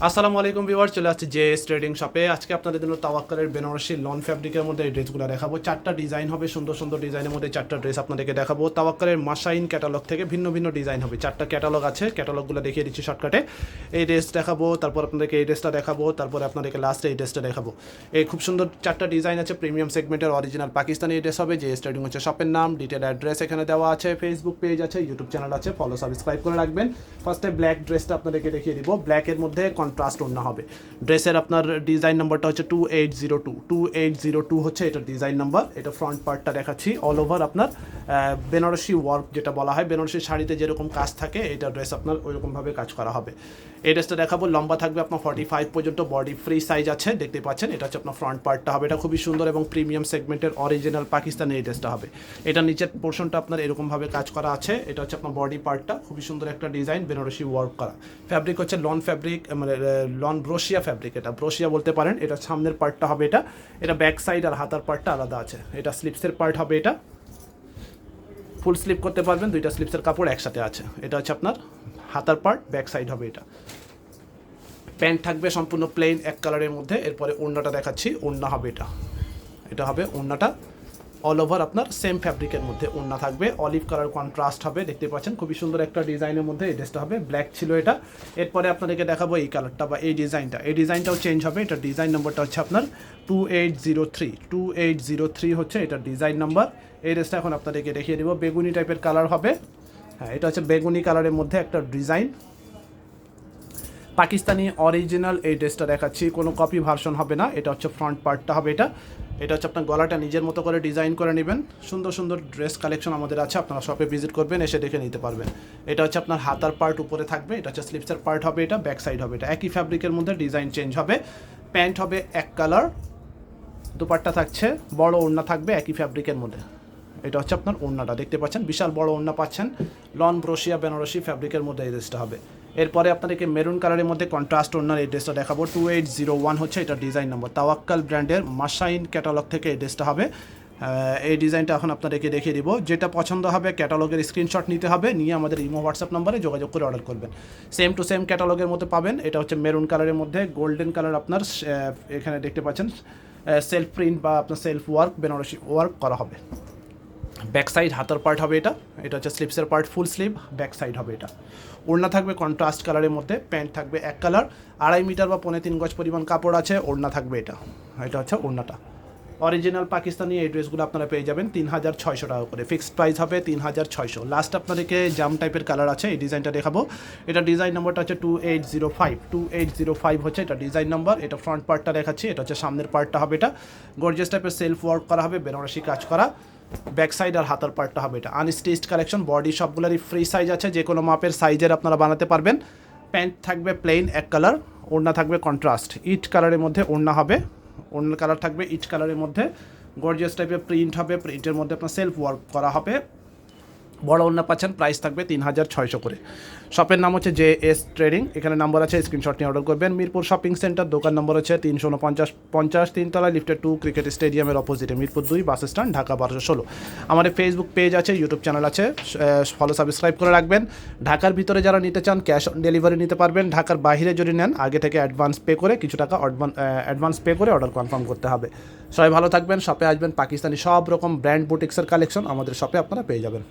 আসসালামু আলাইকুম ভিউয়ার, চলে আসছে জেএস ট্রেডিং শপে। আজকে আপনাদের জন্য তাওয়াক্কালের বেনারসি লন ফ্যাব্রিকের মধ্যে এই ড্রেসগুলো দেখাবো। চারটা ডিজাইন হবে, সুন্দর সুন্দর ডিজাইনের মধ্যে চারটা ড্রেস আপনাদেরকে দেখাবো। তাওয়াক্কালের মাশাইন ক্যাটালগ থেকে ভিন্ন ভিন্ন ডিজাইন হবে। চারটা ক্যাটালগ আছে, ক্যাটালগুলো দেখিয়ে দিচ্ছি শর্টকাটে। এই ড্রেস দেখাবো, তারপর আপনাদেরকে এই ড্রেসটা দেখাবো, তারপরে আপনাদেরকে লাস্টে এই ড্রেসটা দেখাবো। এই খুব সুন্দর চারটা ডিজাইন আছে। প্রিমিয়াম সেগমেন্টের অরিজিনাল পাকিস্তানি এই ড্রেস হবে। জেএস ট্রেডিং হচ্ছে শপের নাম, ডিটেল অ্যাড্রেস এখানে দেওয়া আছে, ফেসবুক পেজ আছে, ইউটিউব চ্যানেল আছে, ফলো সাবস্ক্রাইব করে রাখবেন। ফার্স্টে ব্ল্যাক ড্রেসটা আপনাদেরকে দেখিয়ে দিব। ব্ল্যাকের মধ্যে কন্ট্রাস্ট ওড়না হবে। ড্রেসের আপনার ডিজাইন নাম্বারটা হচ্ছে 2802 হচ্ছে এটার ডিজাইন নাম্বার। এটা ফ্রন্ট পার্টটা দেখাচ্ছি, অল ওভার আপনার বেনারসি ওয়ার্ক যেটা বলা হয়, বেনারসি শাড়িতে যেরকম কাজ থাকে এটা ড্রেস আপনার ওইরকমভাবে কাজ করা হবে। এই ড্রেসটা দেখাবো, লম্বা থাকবে আপনার 45 পর্যন্ত, বডি ফ্রি সাইজ আছে, দেখতে পাচ্ছেন। এটা হচ্ছে আপনার ফ্রন্ট পার্টটা হবে। এটা খুবই সুন্দর এবং প্রিমিয়াম সেগমেন্টের অরিজিনাল পাকিস্তানি এই ড্রেসটা হবে। এটা নিচের পোর্শনটা আপনার এরকমভাবে কাজ করা আছে। এটা হচ্ছে আপনার বডি পার্টটা, খুবই সুন্দর একটা ডিজাইন, বেনারসি ওয়ার্ক করা। ফ্যাব্রিক হচ্ছে লন ফ্যাব্রিক, মানে লন ব্রোশিয়া ফ্যাব্রিক, এটা ব্রোশিয়া বলতে পারেন। এটা সামনের পার্টটা হবে এটা ব্যাক সাইড আর হাতার পার্টটা আলাদা আছে। এটা স্লিপসের পার্ট হবে, এটা ফুল স্লিপ করতে পারবেন, দুইটা স্লিপসের কাপড় একসাথে আছে। এটা হচ্ছে আপনার হাতার পার্ট, ব্যাক সাইড হবে। এটা প্যান্ট থাকবে সম্পূর্ণ প্লেন এক কালারের মধ্যে। এরপরে ওড়নাটা দেখাচ্ছি, ওড়না হবে এটা হবে ওড়নাটা, অল ওভার আপনার সেম ফ্যাব্রিকের মধ্যে ওড়না থাকবে, অলিভ কালার কন্ট্রাস্ট হবে, দেখতে পাচ্ছেন। খুবই সুন্দর একটা ডিজাইনের মধ্যে এই ড্রেসটা হবে। ব্ল্যাক ছিল এটা। এরপরে আপনাদেরকে দেখাবো এই কালারটা বা এই ডিজাইনটাও চেঞ্জ হবে। এটা ডিজাইন নাম্বারটা হচ্ছে আপনার 2803 হচ্ছে এটা ডিজাইন নাম্বার। এই ড্রেসটা এখন আপনাদেরকে দেখিয়ে দেবো। বেগুনি টাইপের কালার হবে। হ্যাঁ, এটা হচ্ছে বেগুনি কালারের মধ্যে একটা ডিজাইন, পাকিস্তানি অরিজিনাল এই ড্রেসটা দেখাচ্ছি, কোনো কপি ভার্সন হবে না। এটা হচ্ছে ফ্রন্ট পার্টটা হবে। এটা হচ্ছে আপনার গলাটা নিজের মতো করে ডিজাইন করে নেবেন। সুন্দর সুন্দর ড্রেস কালেকশন আমাদের আছে, আপনারা শপে ভিজিট করবেন, এসে দেখে নিতে পারবেন। এটা হচ্ছে আপনার হাতার পার্ট উপরে থাকবে। এটা হচ্ছে স্লিপসের পার্ট হবে, এটা ব্যাক সাইড হবে। এটা একই ফ্যাব্রিকের মধ্যে ডিজাইন চেঞ্জ হবে। প্যান্ট হবে এক কালার, দুপাট্টা থাকছে, বড় ওড়না থাকবে একই ফ্যাব্রিকের মধ্যে। এটা হচ্ছে আপনার ওড়নাটা, দেখতে পাচ্ছেন বিশাল বড় ওড়না পাচ্ছেন। লন ব্রোশিয়া বেনারসি ফ্যাব্রিকের মধ্যে এই ড্রেসটা হবে। এরপরে আপনাদেরকে মেরুন কালারের মধ্যে কন্ট্রাস্ট ওড়নার এই ড্রেসটা দেখাবো। 2801 হচ্ছে এটা ডিজাইন নম্বর। তাওয়াক্কাল ব্র্যান্ডের মাশাইন ক্যাটালগ থেকে এই ড্রেসটা হবে। এই ডিজাইনটা এখন আপনাদেরকে দেখিয়ে দিব। যেটা পছন্দ হবে ক্যাটালগের স্ক্রিনশট নিতে হবে, নিয়ে আমাদের ইমো হোয়াটসঅ্যাপ নাম্বারে যোগাযোগ করে অর্ডার করবেন। সেম টু সেম ক্যাটালগের মধ্যে পাবেন। এটা হচ্ছে মেরুন কালারের মধ্যে গোল্ডেন কালার আপনার এখানে দেখতে পাচ্ছেন সেলফ প্রিন্ট বা আপনার সেলফ ওয়ার্ক বেনারসি ওয়ার্ক করা হবে। ব্যাক সাইড হাতার পার্ট হবে এটা হচ্ছে স্লিপসের part, full sleeve, back side হবে। এটা ওড়না থাকবে কন্ট্রাস্ট কালারের মধ্যে, প্যান্ট থাকবে এক কালার, 2.5 মিটার বা 3.25 গজ পরিমাণ কাপড় আছে। ওড়না থাকবে এটা হচ্ছে ওড়নাটা। অরিজিনাল পাকিস্তানি এই ড্রেসগুলো আপনারা পেয়ে যাবেন 3600 টাকা করে। ফিক্সড প্রাইস হবে 3600। লাস্ট আপনাদেরকে জাম টাইপের কালার আছে, এই ডিজাইনটা দেখাবো। এটা ডিজাইন নাম্বারটা হচ্ছে 2805 হচ্ছে এটা ডিজাইন নাম্বার। এটা ফ্রন্ট পার্টটা দেখাচ্ছি, এটা হচ্ছে সামনের পার্টটা হবে। এটা গর্জিয়াস টাইপের সেলফ ওয়ার্ক করা হবে, বেনারসি কাজ করা। ব্যাক সাইড আর হাতার পার্টটা হবে এটা আনস্টিচড কালেকশন। বডি সবগুলোরই ফ্রি সাইজ আছে, যে কোনো মাপের সাইজের আপনারা বানাতে পারবেন। প্যান্ট থাকবে প্লেন এক কালার, ওড়না থাকবে কন্ট্রাস্ট ইট কালারের মধ্যে ওড়না হবে। ওড়নার কালার থাকবে ইট কালারের মধ্যে, গর্জিয়াস টাইপের প্রিন্ট হবে, প্রিন্টের মধ্যে আপনার সেলফ ওয়ার্ক করা হবে। বড় ওড়না পাচ্ছেন, প্রাইস থাকবে 3600 করে। শপের নাম হচ্ছে জেএস ট্রেডিং, এখানে নাম্বার আছে, স্ক্রিনশট নিয়ে অর্ডার করবেন। মিরপুর শপিং সেন্টার, দোকান নম্বর হচ্ছে 349 তিনতলা, লিফটের 2, ক্রিকেট স্টেডিয়ামের অপোজিটে, মিরপুর 2 বাস স্ট্যান্ড, ঢাকা 1216। আমাদের ফেসবুক পেজ আছে, ইউটিউব চ্যানেল আছে, ফলো সাবস্ক্রাইব করে রাখবেন। ঢাকার ভিতরে যারা নিতে চান ক্যাশ অন ডেলিভারি নিতে পারবেন। ঢাকার বাইরে যদি নেন আগে থেকে অ্যাডভান্স পে করে, কিছু টাকা অ্যাডভান্স পে করে অর্ডার কনফার্ম করতে হবে। সবাই ভালো থাকবেন, শপে আসবেন, পাকিস্তানি সব রকম ব্র্যান্ড বুটিক্সের কালেকশন আমাদের শপে আপনারা পেয়ে যাবেন।